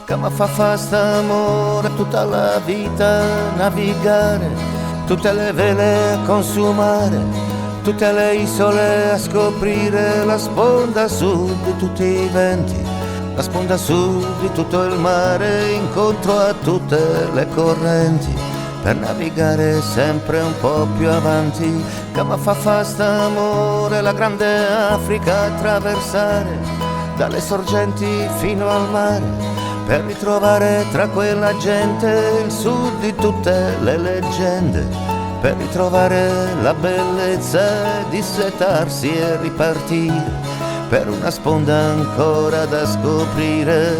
che mi fa fasta amore tutta la vita navigare, tutte le vele a consumare, tutte le isole a scoprire, la sponda sud di tutti i venti, la sponda sud di tutto il mare, incontro a tutte le correnti, per navigare sempre un po' più avanti, che mi fa fasta amore la grande Africa attraversare, dalle sorgenti fino al mare, per ritrovare tra quella gente il sud di tutte le leggende, per ritrovare la bellezza di setarsi e ripartire, per una sponda ancora da scoprire.